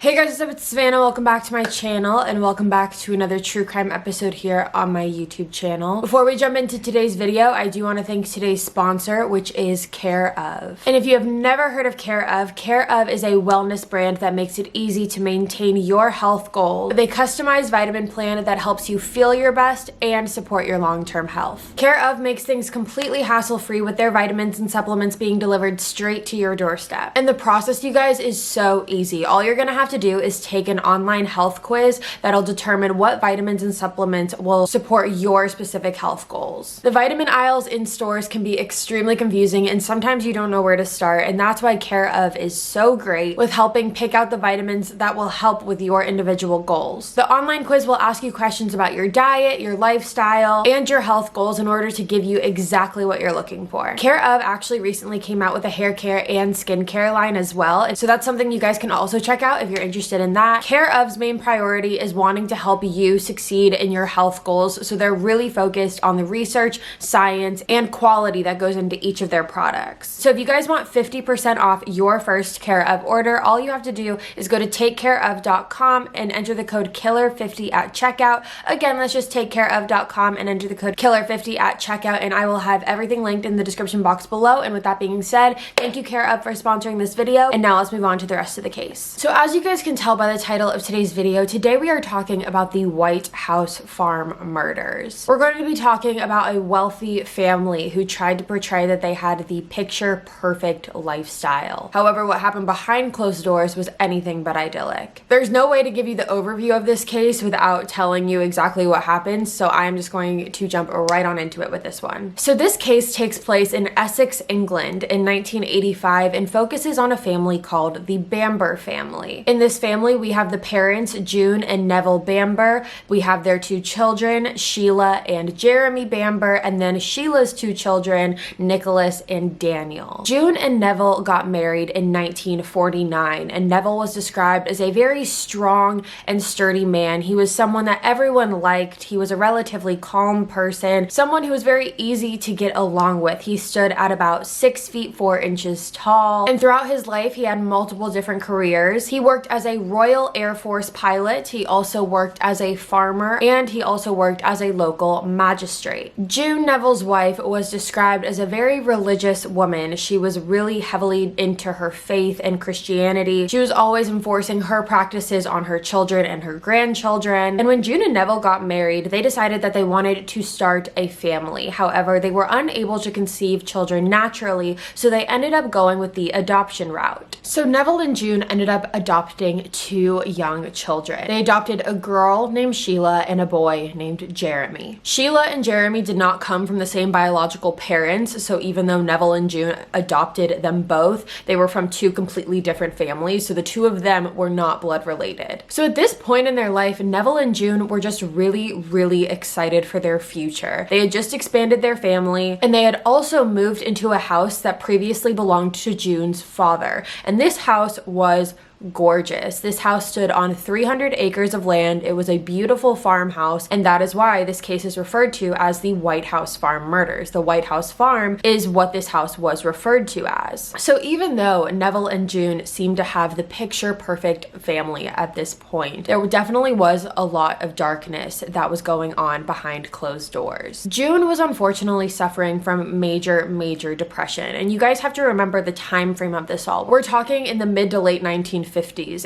Hey guys, what's up? It's Savannah. Welcome back to my channel and welcome back to another true crime episode here on my YouTube channel. Before we jump into today's video, I do want to thank today's sponsor, which is Care of. And if you have never heard of Care of is a wellness brand that makes it easy to maintain your health goals with a customized vitamin plan that helps you feel your best and support your long-term health. Care of makes things completely hassle-free with their vitamins and supplements being delivered straight to your doorstep. And the process, you guys, is so easy. All you're gonna have to do is take an online health quiz that'll determine what vitamins and supplements will support your specific health goals. The vitamin aisles in stores can be extremely confusing and sometimes you don't know where to start, and that's why Care of is so great with helping pick out the vitamins that will help with your individual goals. The online quiz will ask you questions about your diet, your lifestyle, and your health goals in order to give you exactly what you're looking for. Care of actually recently came out with a hair care and skincare line as well, and so that's something you guys can also check out if you're interested in that. Care of's main priority is wanting to help you succeed in your health goals, so they're really focused on the research, science, and quality that goes into each of their products. So if you guys want 50% off your first Care of order, all you have to do is go to takecareof.com and enter the code KILLER50 at checkout. Again, let's just takecareof.com and enter the code KILLER50 at checkout, and I will have everything linked in the description box below. And with that being said, thank you Care of for sponsoring this video, and now let's move on to the rest of the case. So as you guys can tell by the title of today's video, today we are talking about the White House Farm murders. We're going to be talking about a wealthy family who tried to portray that they had the picture perfect lifestyle. However, what happened behind closed doors was anything but idyllic. There's no way to give you the overview of this case without telling you exactly what happened, so I'm just going to jump right on into it with this one. So this case takes place in Essex, England in 1985 and focuses on a family called the Bamber family. In this family, we have the parents, June and Nevill Bamber. We have their two children, Sheila and Jeremy Bamber, and then Sheila's two children, Nicholas and Daniel. June and Nevill got married in 1949, and Nevill was described as a very strong and sturdy man. He was someone that everyone liked. He was a relatively calm person, someone who was very easy to get along with. He stood at about 6 feet 4 inches tall, and throughout his life, he had multiple different careers. He worked as a Royal Air Force pilot, he also worked as a farmer, and he also worked as a local magistrate. June, Neville's wife, was described as a very religious woman. She was really heavily into her faith and Christianity. She was always enforcing her practices on her children and her grandchildren. And when June and Nevill got married, they decided that they wanted to start a family. However, they were unable to conceive children naturally, so they ended up going with the adoption route. So Nevill and June ended up adopting two young children. They adopted a girl named Sheila and a boy named Jeremy. Sheila and Jeremy did not come from the same biological parents, so even though Nevill and June adopted them both, they were from two completely different families, so the two of them were not blood related. So at this point in their life, Nevill and June were just really excited for their future. They had just expanded their family, and they had also moved into a house that previously belonged to June's father. And this house was gorgeous. This house stood on 300 acres of land. It was a beautiful farmhouse, and that is why this case is referred to as the White House Farm murders. The White House Farm is what this house was referred to as. So even though Nevill and June seemed to have the picture perfect family at this point, there definitely was a lot of darkness that was going on behind closed doors. June was unfortunately suffering from major depression, and you guys have to remember the time frame of this all. We're talking in the mid to late 1950s,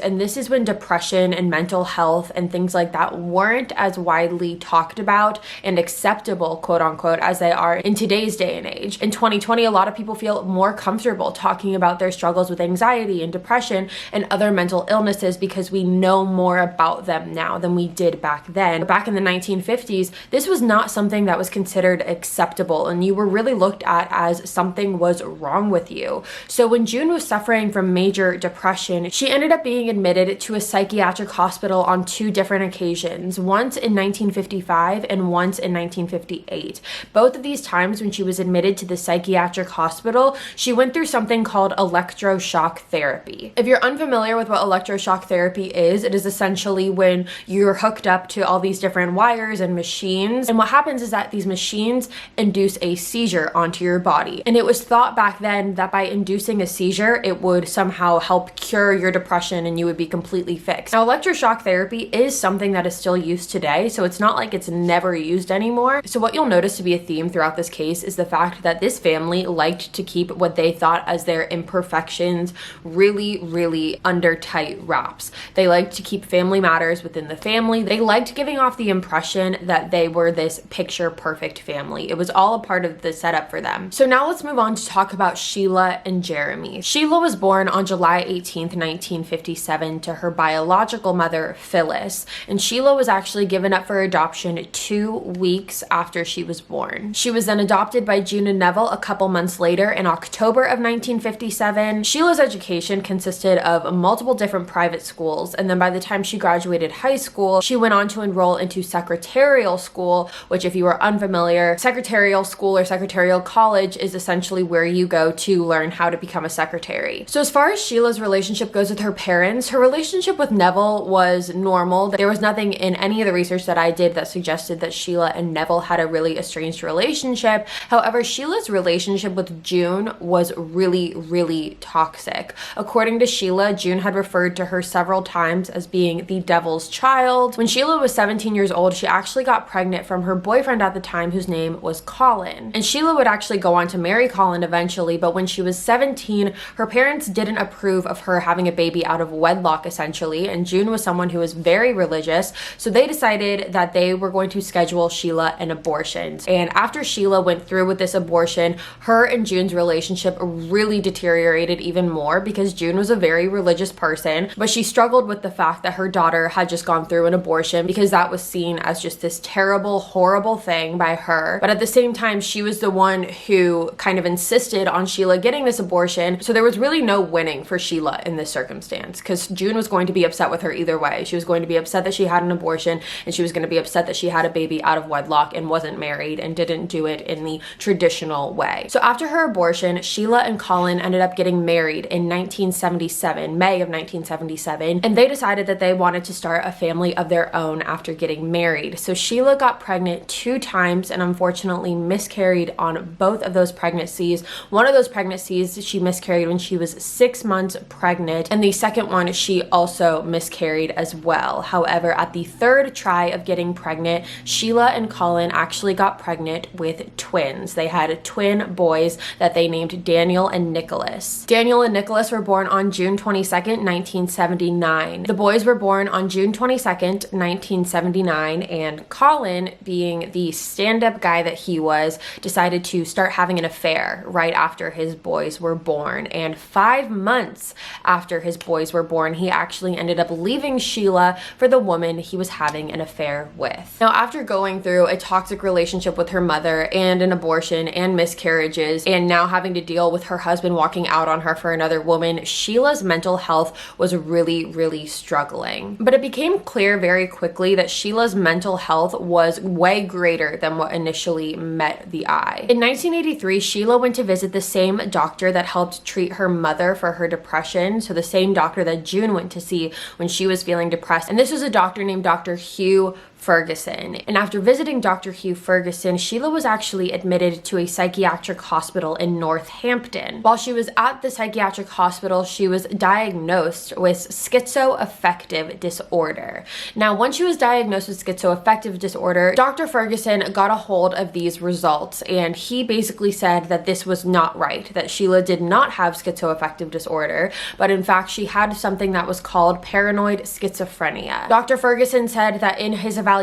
and this is when depression and mental health and things like that weren't as widely talked about and acceptable, quote unquote, as they are in today's day and age. In 2020, a lot of people feel more comfortable talking about their struggles with anxiety and depression and other mental illnesses because we know more about them now than we did back then. But back in the 1950s, this was not something that was considered acceptable, and you were really looked at as something was wrong with you. So when June was suffering from major depression, she ended up being admitted to a psychiatric hospital on two different occasions, once in 1955 and once in 1958. Both of these times when she was admitted to the psychiatric hospital, she went through something called electroshock therapy. If you're unfamiliar with what electroshock therapy is, it is essentially when you're hooked up to all these different wires and machines, and what happens is that these machines induce a seizure onto your body. And it was thought back then that by inducing a seizure, it would somehow help cure your depression depression and you would be completely fixed. Now, electroshock therapy is something that is still used today, so it's not like it's never used anymore. So what you'll notice to be a theme throughout this case is the fact that this family liked to keep what they thought as their imperfections really, really under tight wraps. They liked to keep family matters within the family. They liked giving off the impression that they were this picture perfect family. It was all a part of the setup for them. So now let's move on to talk about Sheila and Jeremy. Sheila was born on July 18th, 1957 to her biological mother, Phyllis, and Sheila was actually given up for adoption 2 weeks after she was born. She was then adopted by June and Nevill a couple months later in October of 1957. Sheila's education consisted of multiple different private schools, and then by the time she graduated high school, she went on to enroll into secretarial school, which, if you are unfamiliar, secretarial school or secretarial college is essentially where you go to learn how to become a secretary. So as far as Sheila's relationship goes with her parents, her relationship with Nevill was normal. There was nothing in any of the research that I did that suggested that Sheila and Nevill had a really estranged relationship. However, Sheila's relationship with June was really, really toxic. According to Sheila, June had referred to her several times as being the devil's child. When Sheila was 17 years old, she actually got pregnant from her boyfriend at the time, whose name was Colin. And Sheila would actually go on to marry Colin eventually, but when she was 17, her parents didn't approve of her having a baby out of wedlock, essentially, and June was someone who was very religious, so they decided that they were going to schedule Sheila an abortion. And after Sheila went through with this abortion, her and June's relationship really deteriorated even more because June was a very religious person, but she struggled with the fact that her daughter had just gone through an abortion because that was seen as just this terrible, horrible thing by her. But at the same time, she was the one who kind of insisted on Sheila getting this abortion, so there was really no winning for Sheila in this circumstance because June was going to be upset with her either way. She was going to be upset that she had an abortion, and she was going to be upset that she had a baby out of wedlock and wasn't married and didn't do it in the traditional way. So after her abortion, Sheila and Colin ended up getting married in 1977, May of 1977, and they decided that they wanted to start a family of their own after getting married. So Sheila got pregnant 2 times and unfortunately miscarried on both of those pregnancies. One of those pregnancies she miscarried when she was 6 months pregnant, and the second one she also miscarried as well. However, at the 3rd try of getting pregnant, Sheila and Colin actually got pregnant with twins. They had twin boys that they named Daniel and Nicholas. Daniel and Nicholas were born on June 22nd, 1979. The boys were born on June 22nd, 1979, and Colin, being the stand-up guy that he was, decided to start having an affair right after his boys were born. And 5 months after his boys were born, he actually ended up leaving Sheila for the woman he was having an affair with. Now, after going through a toxic relationship with her mother and an abortion and miscarriages, and now having to deal with her husband walking out on her for another woman, Sheila's mental health was really, really struggling. But it became clear very quickly that Sheila's mental health was way greater than what initially met the eye. In 1983, Sheila went to visit the same doctor that helped treat her mother for her depression, so the same doctor that June went to see when she was feeling depressed. And this was a doctor named Dr. Hugh Ferguson. And after visiting Dr. Hugh Ferguson, Sheila was actually admitted to a psychiatric hospital in Northampton. While she was at the psychiatric hospital, she was diagnosed with schizoaffective disorder. Now, once she was diagnosed with schizoaffective disorder, Dr. Ferguson got a hold of these results, and he basically said that this was not right, that Sheila did not have schizoaffective disorder, but in fact, she had something that was called paranoid schizophrenia. Dr. Ferguson said that in his evaluation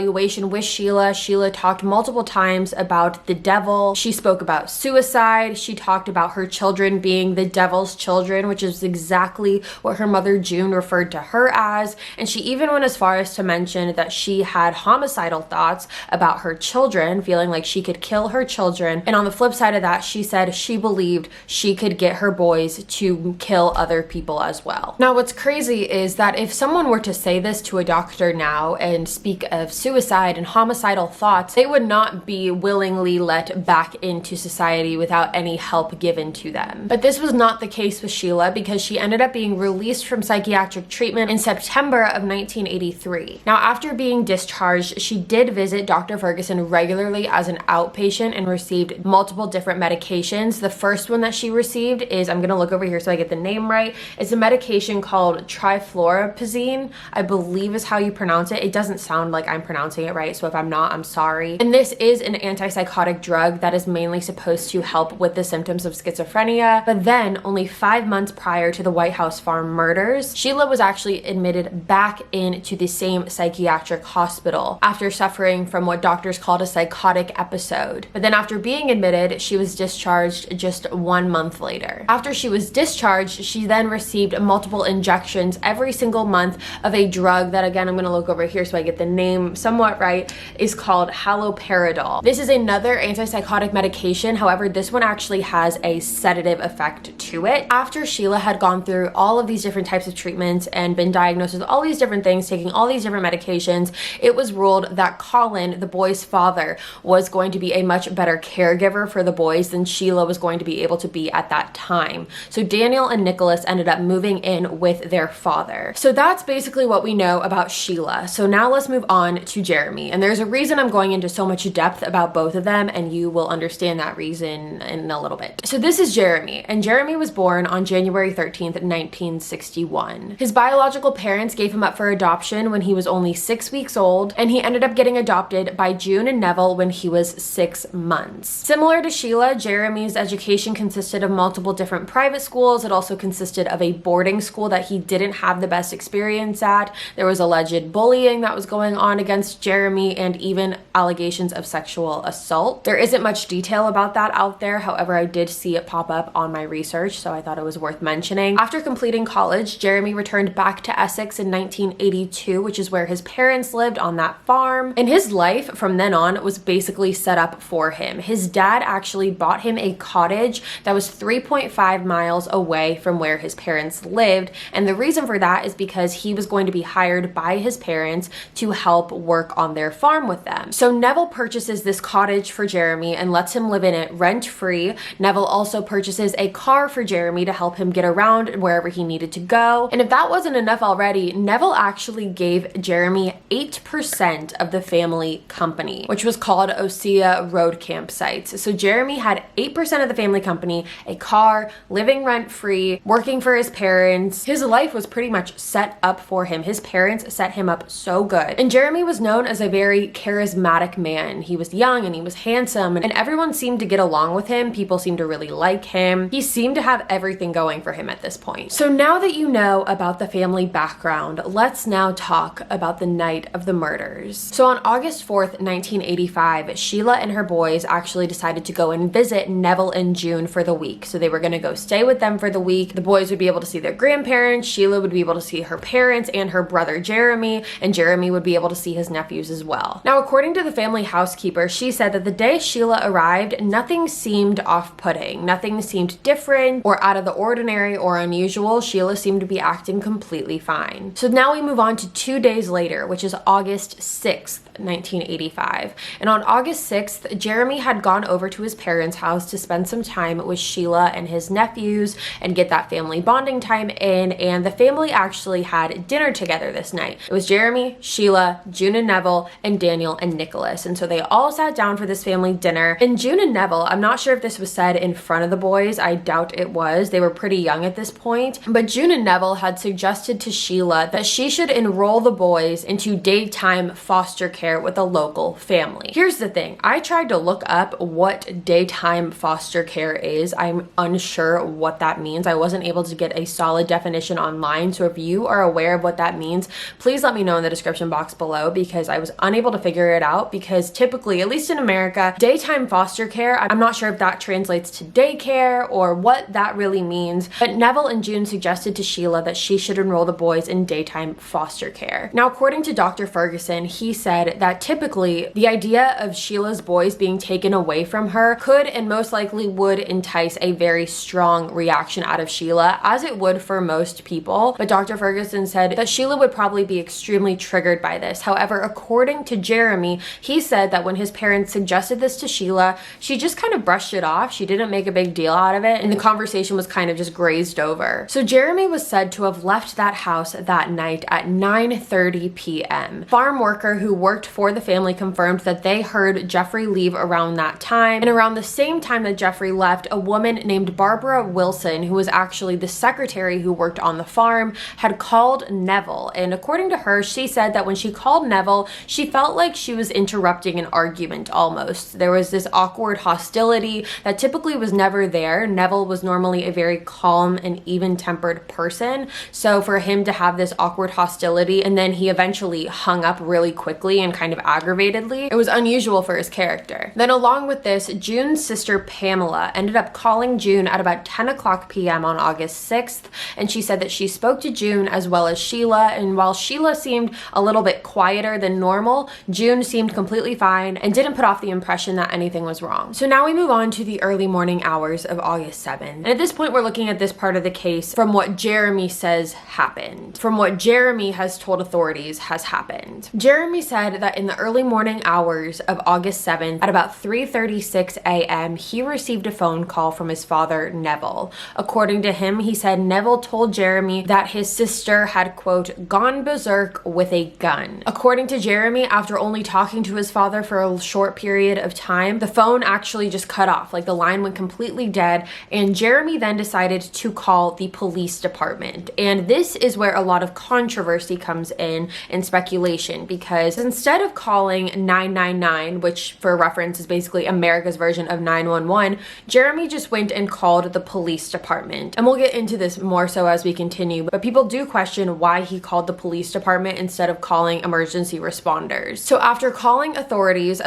with Sheila talked multiple times about the devil. She spoke about suicide. She talked about her children being the devil's children, which is exactly what her mother June referred to her as. And she even went as far as to mention that she had homicidal thoughts about her children, feeling like she could kill her children. And on the flip side of that, she said she believed she could get her boys to kill other people as well. Now, what's crazy is that if someone were to say this to a doctor now and speak of suicide and homicidal thoughts, they would not be willingly let back into society without any help given to them. But this was not the case with Sheila, because she ended up being released from psychiatric treatment in September of 1983. Now, after being discharged, she did visit Dr. Ferguson regularly as an outpatient and received multiple different medications. The first one that she received is, I'm gonna look over here so I get the name right, it's a medication medication called trifluropazine, I believe is how you pronounce it. It doesn't sound like I'm pronouncing it right, so if I'm not, I'm sorry. And this is an antipsychotic drug that is mainly supposed to help with the symptoms of schizophrenia. But then, only 5 months prior to the White House Farm murders, Sheila was actually admitted back into the same psychiatric hospital after suffering from what doctors called a psychotic episode. But then after being admitted, she was discharged just 1 month later. After she was discharged, she then received multiple injections every single month of a drug that, again, I'm going to look over here so I get the name somewhat right, is called haloperidol. This is another antipsychotic medication. However, this one actually has a sedative effect to it. After Sheila had gone through all of these different types of treatments and been diagnosed with all these different things, taking all these different medications, it was ruled that Colin, the boy's father, was going to be a much better caregiver for the boys than Sheila was going to be able to be at that time. So Daniel and Nicholas ended up moving in with their father. So that's basically what we know about Sheila. So now let's move on to Jeremy. And there's a reason I'm going into so much depth about both of them, and you will understand that reason in a little bit. So this is Jeremy, and Jeremy was born on January 13th, 1961. His biological parents gave him up for adoption when he was only 6 weeks old, and he ended up getting adopted by June and Nevill when he was 6 months. Similar to Sheila, Jeremy's education consisted of multiple different private schools. It also consisted of a boarding school that he didn't have the best experience at. There was alleged bullying that was going on against Jeremy and even allegations of sexual assault. There isn't much detail about that out there. However, I did see it pop up on my research, so I thought it was worth mentioning. After completing college, Jeremy returned back to Essex in 1982, which is where his parents lived on that farm. And his life from then on was basically set up for him. His dad actually bought him a cottage that was 3.5 miles away from where his parents lived. And the reason for that is because he was going to be hired by his parents to help work on their farm with them. So Nevill purchases this cottage for Jeremy and lets him live in it rent-free. Nevill also purchases a car for Jeremy to help him get around wherever he needed to go. And if that wasn't enough already, Nevill actually gave Jeremy 8% of the family company, which was called Osea Road Campsites. So Jeremy had 8% of the family company, a car, living rent-free, working for his parents. His life was pretty much set up for him. His parents set him up so good. And Jeremy was known as a very charismatic man. He was young and he was handsome, and everyone seemed to get along with him. People seemed to really like him. He seemed to have everything going for him at this point. So now that you know about the family background, let's now talk about the night of the murders. So on August 4th, 1985, Sheila and her boys actually decided to go and visit Nevill and June for the week. So they were going to go stay with them for the week. The boys would be able to see their grandparents, Sheila would be able to see her parents and her brother Jeremy, and Jeremy would be able to see his nephews as well. Now, according to the family housekeeper, she said that the day Sheila arrived, nothing seemed off-putting. Nothing seemed different or out of the ordinary or unusual. Sheila seemed to be acting completely fine. So now we move on to 2 days later, which is August 6th, 1985. And on August 6th, Jeremy had gone over to his parents' house to spend some time with Sheila and his nephews and get that family bonding time in, and the family actually had dinner together this night. It was Jeremy, Sheila, June and Nevill, and Daniel and Nicholas. And so they all sat down for this family dinner. And June and Nevill, I'm not sure if this was said in front of the boys. I doubt it was. They were pretty young at this point. But June and Nevill had suggested to Sheila that she should enroll the boys into daytime foster care with a local family. Here's the thing. I tried to look up what daytime foster care is. I'm unsure what that means. I wasn't able to get a solid definition online. So if you are aware of what that means, please let me know in the description box below, because I was unable to figure it out. Because typically, at least in America, daytime foster care, I'm not sure if that translates to daycare or what that really means, but Nevill and June suggested to Sheila that she should enroll the boys in daytime foster care. Now, according to Dr. Ferguson, he said that typically the idea of Sheila's boys being taken away from her could and most likely would entice a very strong reaction out of Sheila, as it would for most people. But Dr. Ferguson said that Sheila would probably be extremely triggered by this. However, according to Jeremy, he said that when his parents suggested this to Sheila, she just kind of brushed it off. She didn't make a big deal out of it, and the conversation was kind of just grazed over. So Jeremy was said to have left that house that night at 9:30 p.m. Farm worker who worked for the family confirmed that they heard Jeffrey leave around that time, and around the same time that Jeffrey left, a woman named Barbara Wilson, who was actually the secretary secretary who worked on the farm, had called Nevill. And according to her, she said that when she called Nevill, she felt like she was interrupting an argument almost. There was this awkward hostility that typically was never there. Nevill was normally a very calm and even-tempered person. So for him to have this awkward hostility and then he eventually hung up really quickly and kind of aggravatedly, it was unusual for his character. Then along with this, June's sister Pamela ended up calling June at about 10 o'clock p.m. on August 6th, and she said that she spoke to June as well as Sheila, and while Sheila seemed a little bit quieter than normal, June seemed completely fine and didn't put off the impression that anything was wrong. So now we move on to the early morning hours of August 7th. And at this point, we're looking at this part of the case from what Jeremy says happened, from what Jeremy has told authorities has happened. Jeremy said that in the early morning hours of August 7th, at about 3:36 a.m., he received a phone call from his father, Nevill. According to him, he said Nevill told Jeremy that his sister had, quote, gone berserk with a gun. According to Jeremy, after only talking to his father for a short period of time, the phone actually just cut off, like the line went completely dead, and Jeremy then decided to call the police department. And this is where a lot of controversy comes in and speculation, because instead of calling 999, which for reference is basically America's version of 911, Jeremy just went and called the police department. And we'll get into this more so as we continue, but people do question why he called the police department instead of calling emergency responders. So after calling authorities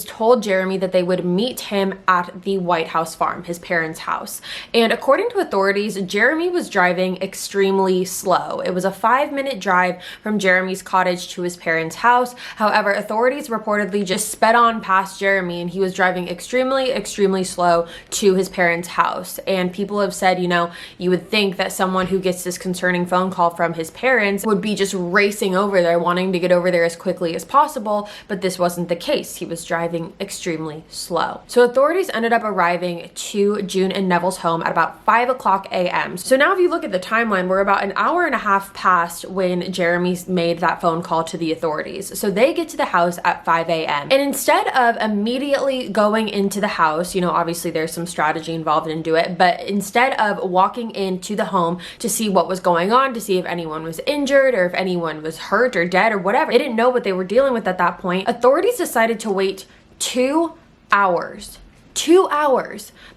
told Jeremy that they would meet him at the White House farm, his parents' house. And according to authorities, Jeremy was driving extremely slow. It was a 5-minute drive from Jeremy's cottage to his parents' house. However, authorities reportedly just sped on past Jeremy and he was driving extremely slow to his parents' house. And people have said, you know, you would think that someone who gets this concerning phone call from his parents would be just racing over there, wanting to get over there as quickly as possible, but this wasn't the case. He was driving extremely slow. So authorities ended up arriving to June and Neville's home at about 5 o'clock a.m. So now if you look at the timeline, we're about an hour and a half past when Jeremy made that phone call to the authorities. So they get to the house at 5 a.m. And instead of immediately going into the house, you know, obviously there's some strategy involved into it, but instead of walking into the home to see what was going on, to see if anyone was injured or if anyone was hurt or dead or whatever, they didn't know what they were dealing with at that point. Authorities decided to wait 2 hours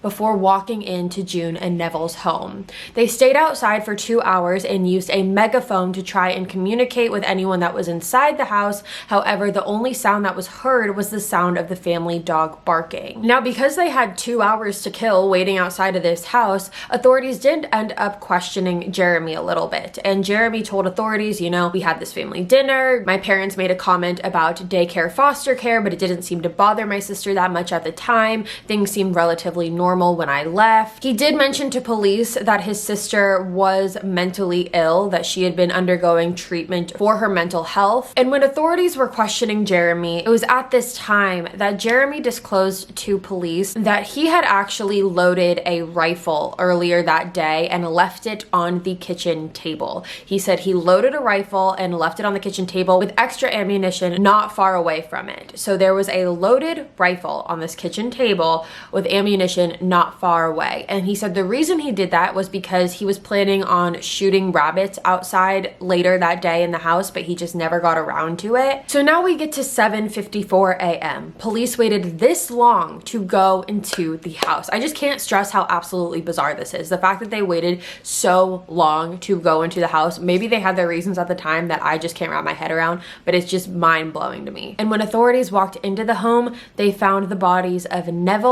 before walking into June and Neville's home. They stayed outside for 2 hours and used a megaphone to try and communicate with anyone that was inside the house. However, the only sound that was heard was the sound of the family dog barking. Now, because they had 2 hours to kill waiting outside of this house, authorities did end up questioning Jeremy a little bit. And Jeremy told authorities, you know, we had this family dinner. My parents made a comment about daycare foster care, but it didn't seem to bother my sister that much at the time. Things seemed relatively normal when I left. He did mention to police that his sister was mentally ill, that she had been undergoing treatment for her mental health. And when authorities were questioning Jeremy, it was at this time that Jeremy disclosed to police that he had actually loaded a rifle earlier that day and left it on the kitchen table. He said he loaded a rifle and left it on the kitchen table with extra ammunition not far away from it. So there was a loaded rifle on this kitchen table with ammunition not far away. And he said the reason he did that was because he was planning on shooting rabbits outside later that day in the house, but he just never got around to it. So now we get to 7:54 a.m. Police waited this long to go into the house. I just can't stress how absolutely bizarre this is. The fact that they waited so long to go into the house, maybe they had their reasons at the time that I just can't wrap my head around, but it's just mind-blowing to me. And when authorities walked into the home, they found the bodies of Nevill,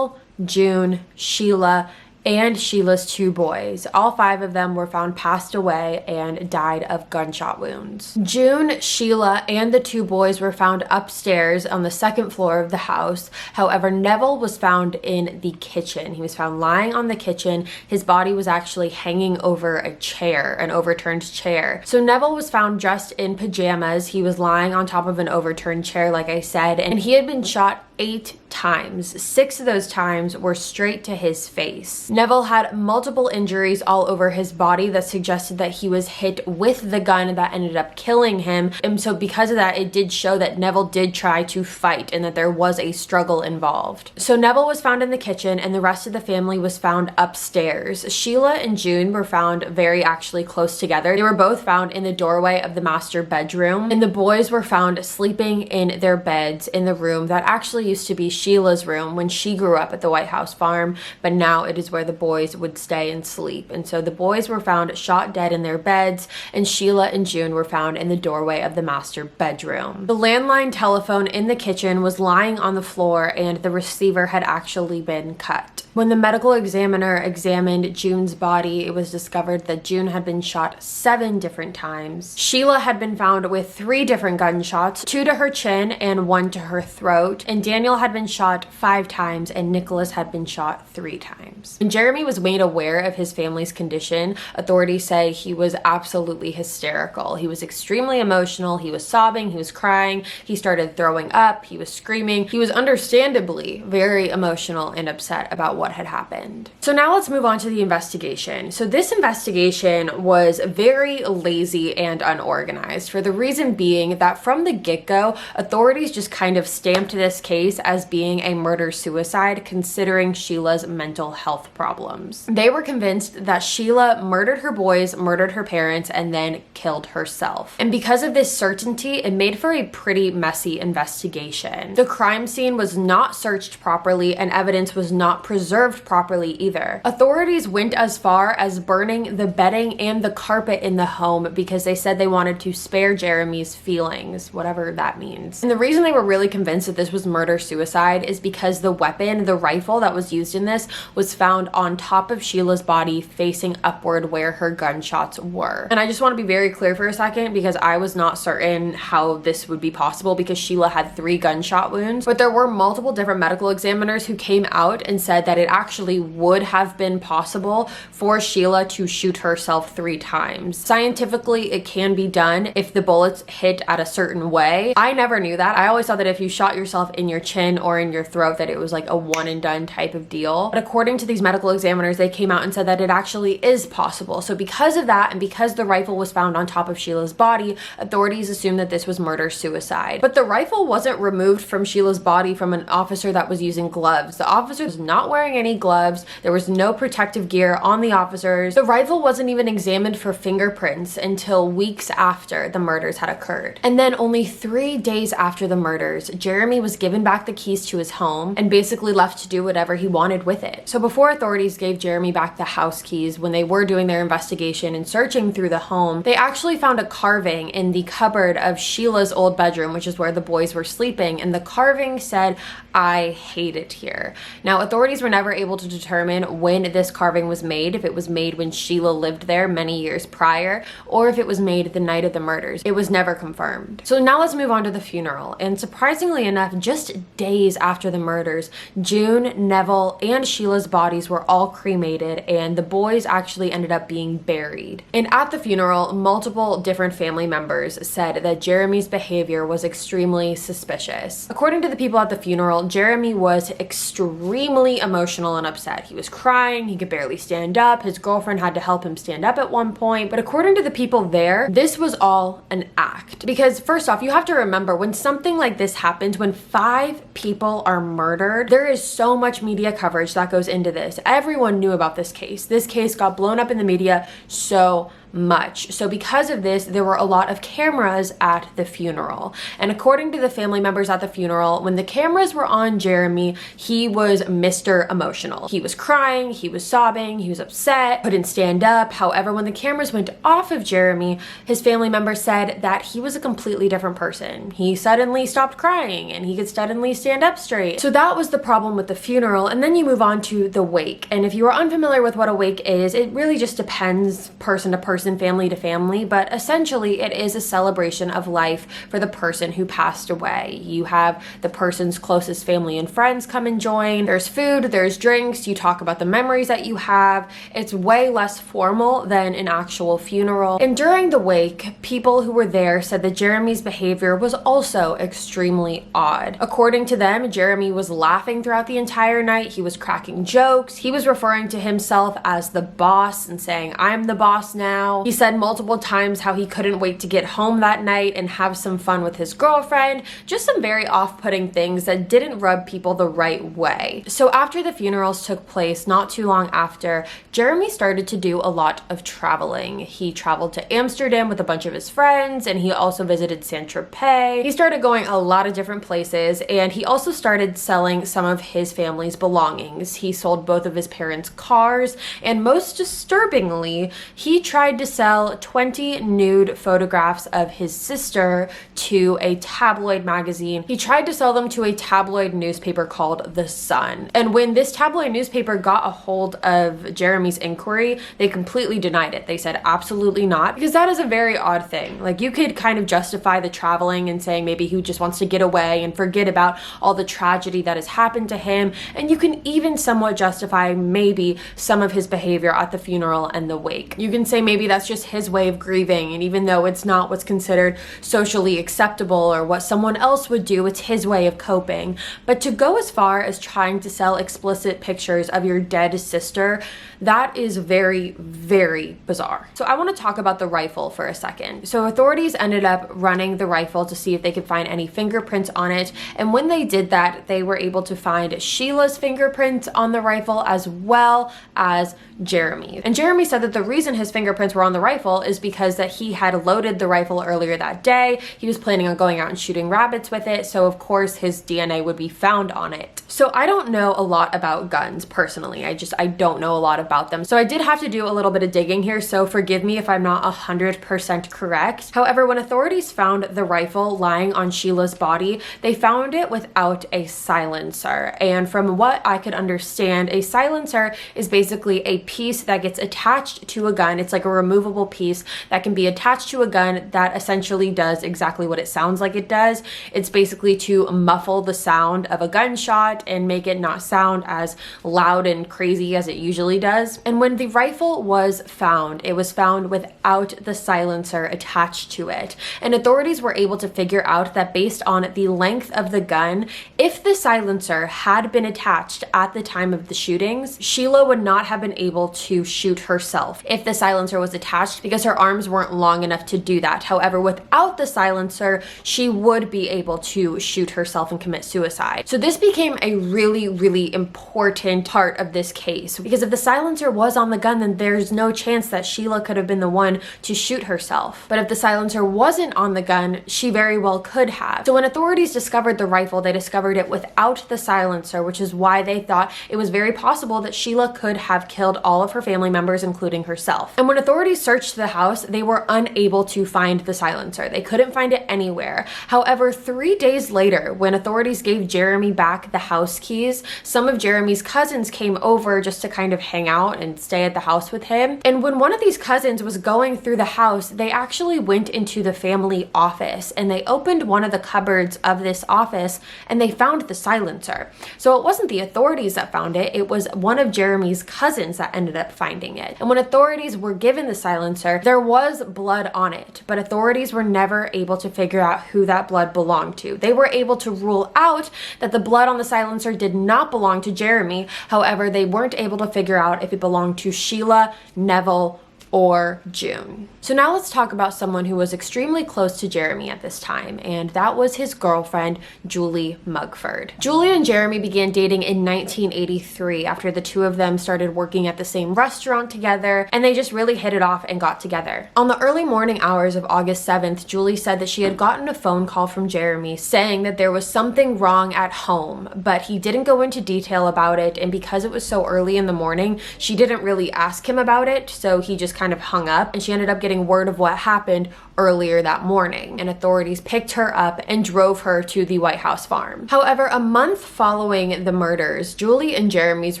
June, Sheila, and Sheila's 2 boys. All 5 of them were found passed away and died of gunshot wounds. June, Sheila, and the 2 boys were found upstairs on the 2nd floor of the house. However, Nevill was found in the kitchen. He was found lying on the kitchen. His body was actually hanging over a chair, an overturned chair. So Nevill was found dressed in pajamas. He was lying on top of an overturned chair, like I said, and he had been shot 8 times. 6 of those times were straight to his face. Nevill had multiple injuries all over his body that suggested that he was hit with the gun that ended up killing him. And so because of that, it did show that Nevill did try to fight and that there was a struggle involved. So Nevill was found in the kitchen and the rest of the family was found upstairs. Sheila and June were found very actually close together. They were both found in the doorway of the master bedroom, and the boys were found sleeping in their beds in the room that actually used to be Sheila's room when she grew up at the White House farm, but now it is where the boys would stay and sleep. And so the boys were found shot dead in their beds, and Sheila and June were found in the doorway of the master bedroom. The landline telephone in the kitchen was lying on the floor and the receiver had actually been cut. When the medical examiner examined June's body, it was discovered that June had been shot 7 different times. Sheila had been found with 3 different gunshots, 2 to her chin and 1 to her throat, and Daniel had been shot 5 times and Nicholas had been shot 3 times. When Jeremy was made aware of his family's condition, authorities say he was absolutely hysterical. He was extremely emotional, he was sobbing, he was crying, he started throwing up, he was screaming. He was understandably very emotional and upset about what had happened. So now let's move on to the investigation. So this investigation was very lazy and unorganized, for the reason being that from the get-go, authorities just kind of stamped this case as being a murder-suicide, considering Sheila's mental health problems. They were convinced that Sheila murdered her boys, murdered her parents, and then killed herself. And because of this certainty, it made for a pretty messy investigation. The crime scene was not searched properly and evidence was not preserved properly either. Authorities went as far as burning the bedding and the carpet in the home because they said they wanted to spare Jeremy's feelings, whatever that means. And the reason they were really convinced that this was murder-suicide is because the weapon, the rifle that was used in this, was found on top of Sheila's body facing upward where her gunshots were. And I just want to be very clear for a second because I was not certain how this would be possible because Sheila had 3 gunshot wounds, but there were multiple different medical examiners who came out and said that it actually would have been possible for Sheila to shoot herself 3 times. Scientifically, it can be done if the bullets hit at a certain way. I never knew that. I always thought that if you shot yourself in your chin or in your throat that it was like a one and done type of deal. But according to these medical examiners, they came out and said that it actually is possible. So because of that and because the rifle was found on top of Sheila's body, authorities assumed that this was murder-suicide. But the rifle wasn't removed from Sheila's body from an officer that was using gloves. The officer was not wearing any gloves. There was no protective gear on the officers. The rifle wasn't even examined for fingerprints until weeks after the murders had occurred. And then only 3 days after the murders, Jeremy was given back the keys to his home and basically left to do whatever he wanted with it. So before authorities gave Jeremy back the house keys, when they were doing their investigation and searching through the home, they actually found a carving in the cupboard of Sheila's old bedroom, which is where the boys were sleeping, and the carving said, "I hate it here." Now, authorities were never able to determine when this carving was made, if it was made when Sheila lived there many years prior, or if it was made the night of the murders. It was never confirmed. So now let's move on to the funeral. And surprisingly enough, just days after the murders, June, Nevill, and Sheila's bodies were all cremated, and the boys actually ended up being buried. And at the funeral, multiple different family members said that Jeremy's behavior was extremely suspicious. According to the people at the funeral, Jeremy was extremely emotional and upset. He was crying, he could barely stand up, his girlfriend had to help him stand up at one point. But according to the people there, this was all an act. Because first off, you have to remember, when something like this happens, when 5 people are murdered, there is so much media coverage that goes into this. Everyone knew about this case. This case got blown up in the media so much. So because of this, there were a lot of cameras at the funeral. And according to the family members at the funeral, when the cameras were on Jeremy, he was Mr. Emotional. He was crying, he was sobbing, he was upset, couldn't stand up. However, when the cameras went off of Jeremy, his family members said that he was a completely different person. He suddenly stopped crying and he could suddenly stand up straight. So that was the problem with the funeral. And then you move on to the wake. And if you are unfamiliar with what a wake is, it really just depends person to person person family to family, but essentially it is a celebration of life for the person who passed away. You have the person's closest family and friends come and join. There's food, there's drinks, you talk about the memories that you have. It's way less formal than an actual funeral. And during the wake, people who were there said that Jeremy's behavior was also extremely odd. According to them, Jeremy was laughing throughout the entire night. He was cracking jokes. He was referring to himself as the boss and saying, "I'm the boss now." He said multiple times how he couldn't wait to get home that night and have some fun with his girlfriend. Just some very off-putting things that didn't rub people the right way. So after the funerals took place, not too long after, Jeremy started to do a lot of traveling. He traveled to Amsterdam with a bunch of his friends, and he also visited Saint-Tropez. He started going a lot of different places, and he also started selling some of his family's belongings. He sold both of his parents' cars, and most disturbingly, he tried to sell 20 nude photographs of his sister to a tabloid magazine. He tried to sell them to a tabloid newspaper called The Sun. And when this tabloid newspaper got a hold of Jeremy's inquiry, they completely denied it. They said absolutely not, because that is a very odd thing. Like, you could kind of justify the traveling and saying maybe he just wants to get away and forget about all the tragedy that has happened to him, and you can even somewhat justify maybe some of his behavior at the funeral and the wake. You can say maybe that's just his way of grieving, and even though it's not what's considered socially acceptable or what someone else would do, it's his way of coping. But to go as far as trying to sell explicit pictures of your dead sister, that is very, very bizarre. So I want to talk about the rifle for a second. So authorities ended up running the rifle to see if they could find any fingerprints on it, and when they did that, they were able to find Sheila's fingerprints on the rifle as well as Jeremy. And Jeremy said that the reason his fingerprints were on the rifle is because that he had loaded the rifle earlier that day. He was planning on going out and shooting rabbits with it, so of course his DNA would be found on it. So I don't know a lot about guns personally. I don't know a lot about them. So I did have to do a little bit of digging here, so forgive me if I'm not 100% correct. However, when authorities found the rifle lying on Sheila's body, they found it without a silencer. And from what I could understand, a silencer is basically a piece that gets attached to a gun. It's like a removable piece that can be attached to a gun that essentially does exactly what it sounds like it does. It's basically to muffle the sound of a gunshot and make it not sound as loud and crazy as it usually does. And when the rifle was found, it was found without the silencer attached to it. And authorities were able to figure out that based on the length of the gun, if the silencer had been attached at the time of the shootings, Sheila would not have been able to shoot herself if the silencer was attached, because her arms weren't long enough to do that. However, without the silencer, she would be able to shoot herself and commit suicide. So this became a really, really important part of this case, because if the silencer was on the gun, then there's no chance that Sheila could have been the one to shoot herself. But if the silencer wasn't on the gun, she very well could have. So when authorities discovered the rifle, they discovered it without the silencer, which is why they thought it was very possible that Sheila could have killed all of her family members, including herself. And when authorities searched the house, they were unable to find the silencer. They couldn't find it anywhere. However, 3 days later, when authorities gave Jeremy back the house keys, some of Jeremy's cousins came over just to kind of hang out and stay at the house with him. And when one of these cousins was going through the house, they actually went into the family office and they opened one of the cupboards of this office and they found the silencer. So it wasn't the authorities that found it, it was one of Jeremy's cousins that ended up finding it. And when authorities were given the silencer, there was blood on it, but authorities were never able to figure out who that blood belonged to. They were able to rule out that the blood on the silencer did not belong to Jeremy. However, they weren't able to figure out if it belonged to Sheila, Nevill, or June. So now let's talk about someone who was extremely close to Jeremy at this time, and that was his girlfriend, Julie Mugford. Julie and Jeremy began dating in 1983 after the two of them started working at the same restaurant together, and they just really hit it off and got together. On the early morning hours of August 7th, Julie said that she had gotten a phone call from Jeremy saying that there was something wrong at home, but he didn't go into detail about it, and because it was so early in the morning, she didn't really ask him about it, so he just kind of hung up, and she ended up getting word of what happened earlier that morning, and authorities picked her up and drove her to the White House farm. However, a month following the murders, Julie and Jeremy's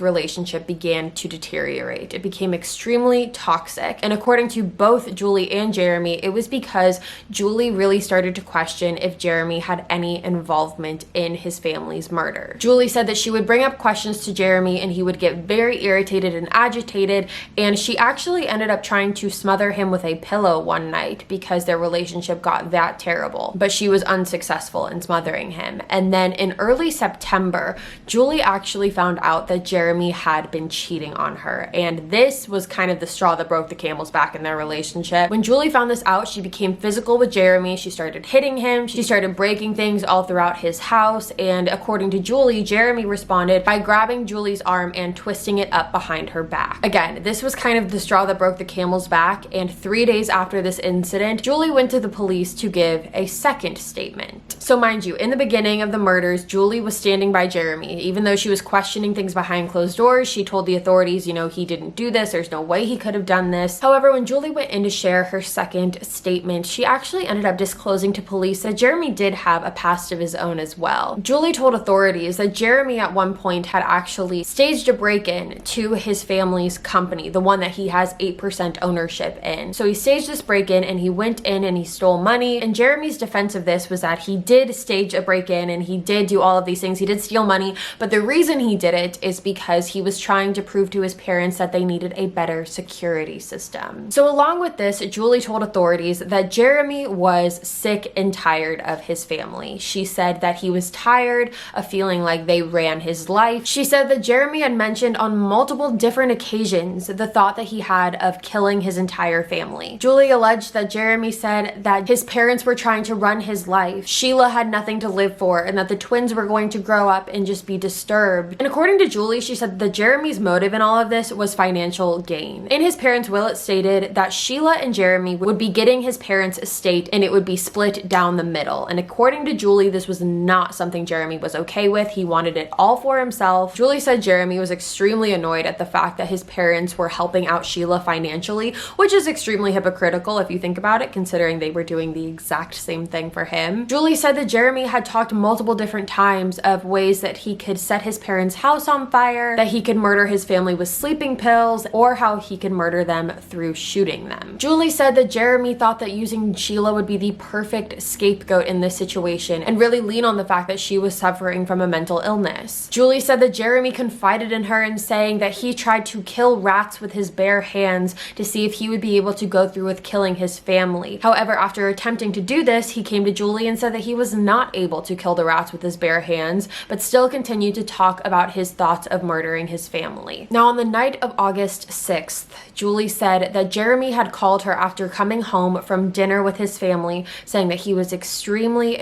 relationship began to deteriorate. It became extremely toxic, and according to both Julie and Jeremy, it was because Julie really started to question if Jeremy had any involvement in his family's murder. Julie said that she would bring up questions to Jeremy and he would get very irritated and agitated, and she actually ended up trying to smother him with a pillow one night because their relationship got that terrible, but she was unsuccessful in smothering him. And then in early September, Julie actually found out that Jeremy had been cheating on her, and this was kind of the straw that broke the camel's back in their relationship. When Julie found this out, she became physical with Jeremy. She started hitting him, she started breaking things all throughout his house, and according to Julie, Jeremy responded by grabbing Julie's arm and twisting it up behind her back. Again, this was kind of the straw that broke the camel's back, and 3 days after this incident, Julie went to the police to give a second statement. So mind you, in the beginning of the murders, Julie was standing by Jeremy. Even though she was questioning things behind closed doors, she told the authorities, you know, he didn't do this, there's no way he could have done this. However, when Julie went in to share her second statement, she actually ended up disclosing to police that Jeremy did have a past of his own as well. Julie told authorities that Jeremy at one point had actually staged a break-in to his family's company, the one that he has 8% ownership in. So he staged this break-in and he went in and he stole money, and Jeremy's defense of this was that he did stage a break-in and he did do all of these things, he did steal money, but the reason he did it is because he was trying to prove to his parents that they needed a better security system. So along with this, Julie told authorities that Jeremy was sick and tired of his family. She said that he was tired of feeling like they ran his life. She said that Jeremy had mentioned on multiple different occasions the thought that he had of killing his entire family. Julie alleged that Jeremy said that his parents were trying to run his life, Sheila had nothing to live for, and that the twins were going to grow up and just be disturbed. And according to Julie, she said that Jeremy's motive in all of this was financial gain. In his parents' will, it stated that Sheila and Jeremy would be getting his parents' estate and it would be split down the middle. And according to Julie, this was not something Jeremy was okay with. He wanted it all for himself. Julie said Jeremy was extremely annoyed at the fact that his parents were helping out Sheila financially, which is extremely hypocritical if you think about it, considering they were doing the exact same thing for him. Julie said that Jeremy had talked multiple different times of ways that he could set his parents' house on fire, that he could murder his family with sleeping pills, or how he could murder them through shooting them. Julie said that Jeremy thought that using Sheila would be the perfect scapegoat in this situation and really lean on the fact that she was suffering from a mental illness. Julie said that Jeremy confided in her in saying that he tried to kill rats with his bare hands to see if he would be able to go through with killing his family. However, after attempting to do this, he came to Julie and said that he was not able to kill the rats with his bare hands, but still continued to talk about his thoughts of murdering his family. Now, on the night of August 6th, Julie said that Jeremy had called her after coming home from dinner with his family, saying that he was extremely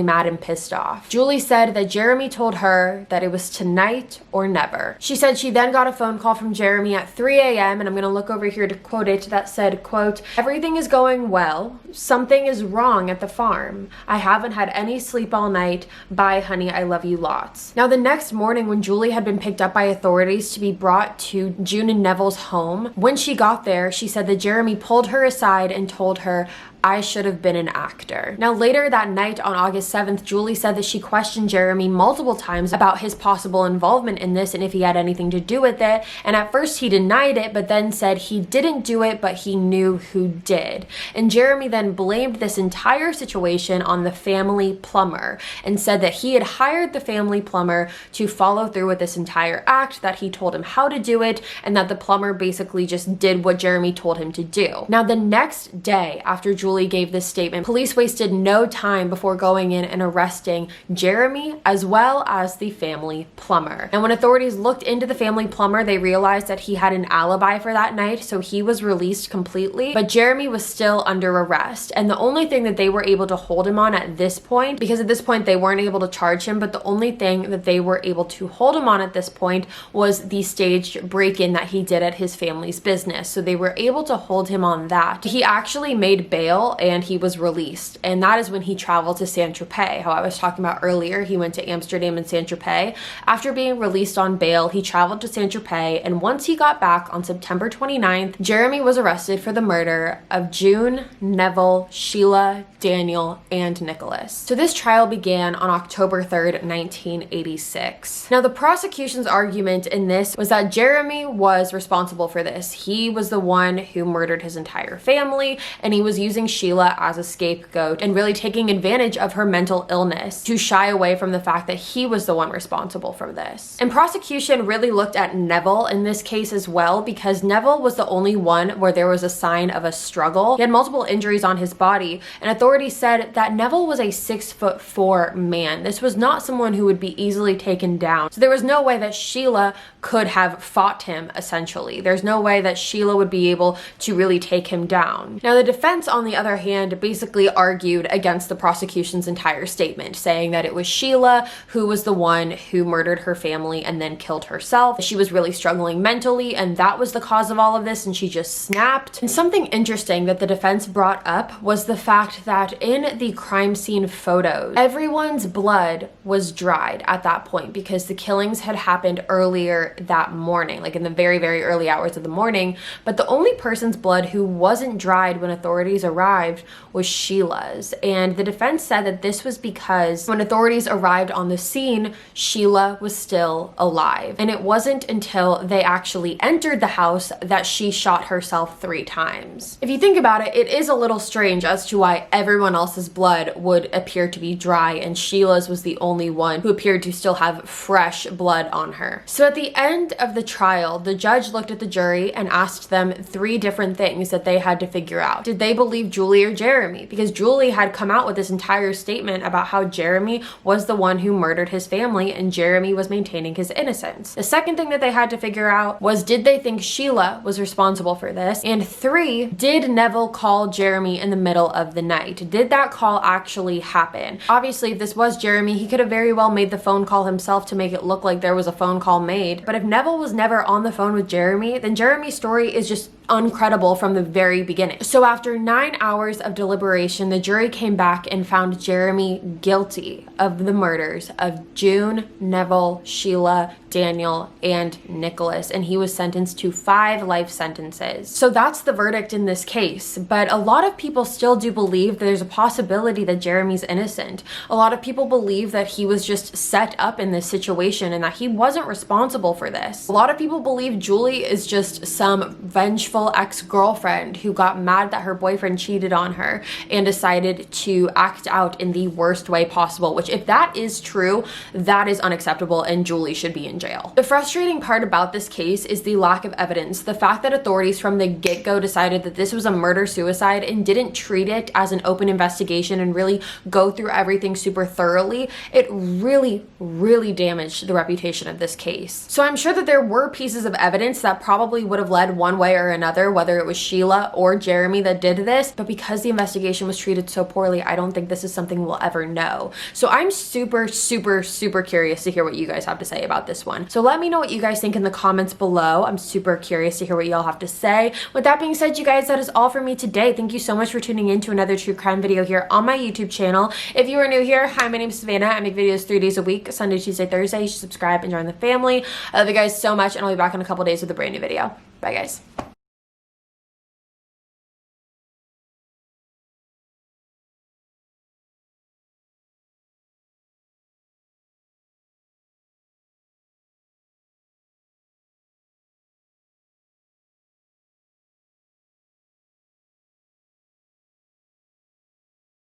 mad and pissed off. Julie said that Jeremy told her that it was tonight or never. She said she then got a phone call from Jeremy at 3 a.m., and I'm gonna look over here to quote it, that said, quote, "Everything is going well. Something is wrong at the farm. I haven't had any sleep all night. Bye, honey, I love you lots." Now, the next morning when Julie had been picked up by authorities to be brought to June and Neville's home, when she got there, she said that Jeremy pulled her aside and told her, "I should have been an actor." Now, later that night on August 7th, Julie said that she questioned Jeremy multiple times about his possible involvement in this and if he had anything to do with it. And at first he denied it, but then said he didn't do it, but he knew who did. And Jeremy then blamed this entire situation on the family plumber and said that he had hired the family plumber to follow through with this entire act, that he told him how to do it, and that the plumber basically just did what Jeremy told him to do. Now, the next day after Julie gave this statement, police wasted no time before going in and arresting Jeremy as well as the family plumber. And when authorities looked into the family plumber, they realized that he had an alibi for that night, so he was released completely, but Jeremy was still under arrest. And the only thing that they were able to hold him on at this point, because at this point they weren't able to charge him, but the only thing that they were able to hold him on at this point was the staged break-in that he did at his family's business. So they were able to hold him on that. He actually made bail bail and he was released. And that is when he traveled to Saint-Tropez. How I was talking about earlier, he went to Amsterdam and Saint-Tropez. After being released on bail, he traveled to Saint-Tropez, and once he got back on September 29th, Jeremy was arrested for the murder of June, Nevill, Sheila, Daniel, and Nicholas. So this trial began on October 3rd, 1986. Now, the prosecution's argument in this was that Jeremy was responsible for this. He was the one who murdered his entire family, and he was using Sheila as a scapegoat and really taking advantage of her mental illness to shy away from the fact that he was the one responsible for this. And prosecution really looked at Nevill in this case as well, because Nevill was the only one where there was a sign of a struggle. He had multiple injuries on his body, and authorities said that Nevill was a 6'4" man. This was not someone who would be easily taken down. So there was no way that Sheila could have fought him, essentially. There's no way that Sheila would be able to really take him down. Now, the defense, on the other hand, basically argued against the prosecution's entire statement, saying that it was Sheila who was the one who murdered her family and then killed herself. She was really struggling mentally, and that was the cause of all of this, and she just snapped. And something interesting that the defense brought up was the fact that in the crime scene photos, everyone's blood was dried at that point because the killings had happened earlier that morning, like in the very, very early hours of the morning. But the only person's blood who wasn't dried when authorities arrived was Sheila's. And the defense said that this was because when authorities arrived on the scene, Sheila was still alive. And it wasn't until they actually entered the house that she shot herself 3 times. If you think about it, it is a little strange as to why everyone else's blood would appear to be dry and Sheila's was the only one who appeared to still have fresh blood on her. So at the end of the trial, the judge looked at the jury and asked them 3 different things that they had to figure out. Did they believe Julie or Jeremy? Because Julie had come out with this entire statement about how Jeremy was the one who murdered his family and Jeremy was maintaining his innocence. The second thing that they had to figure out was, did they think Sheila was responsible for this? And 3, did Nevill call Jeremy in the middle of the night? Did that call actually happen? Obviously, if this was Jeremy, he could have very well made the phone call himself to make it look like there was a phone call made. But if Nevill was never on the phone with Jeremy, then Jeremy's story is just uncredible from the very beginning. So after 9 hours of deliberation, the jury came back and found Jeremy guilty of the murders of June, Nevill, Sheila, Daniel, and Nicholas, and he was sentenced to 5 life sentences. So that's the verdict in this case. But a lot of people still do believe that there's a possibility that Jeremy's innocent. A lot of people believe that he was just set up in this situation and that he wasn't responsible for this. A lot of people believe Julie is just some vengeful ex-girlfriend who got mad that her boyfriend cheated on her and decided to act out in the worst way possible, which, if that is true, that is unacceptable and Julie should be in jail. The frustrating part about this case is the lack of evidence. The fact that authorities from the get-go decided that this was a murder-suicide and didn't treat it as an open investigation and really go through everything super thoroughly, it really, really damaged the reputation of this case. So I'm sure that there were pieces of evidence that probably would have led one way or another, whether it was Sheila or Jeremy that did this, but because the investigation was treated so poorly, I don't think this is something we'll ever know. So I'm super, super, super curious to hear what you guys have to say about this one. So let me know what you guys think in the comments below. I'm super curious to hear what y'all have to say. With that being said, you guys, that is all for me today. Thank you so much for tuning in to another true crime video here on my YouTube channel. If you are new here, hi, my name is Savannah. I make videos 3 days a week, Sunday, Tuesday, Thursday. You should subscribe and join the family. I love you guys so much, and I'll be back in a couple days with a brand new video. Bye, guys.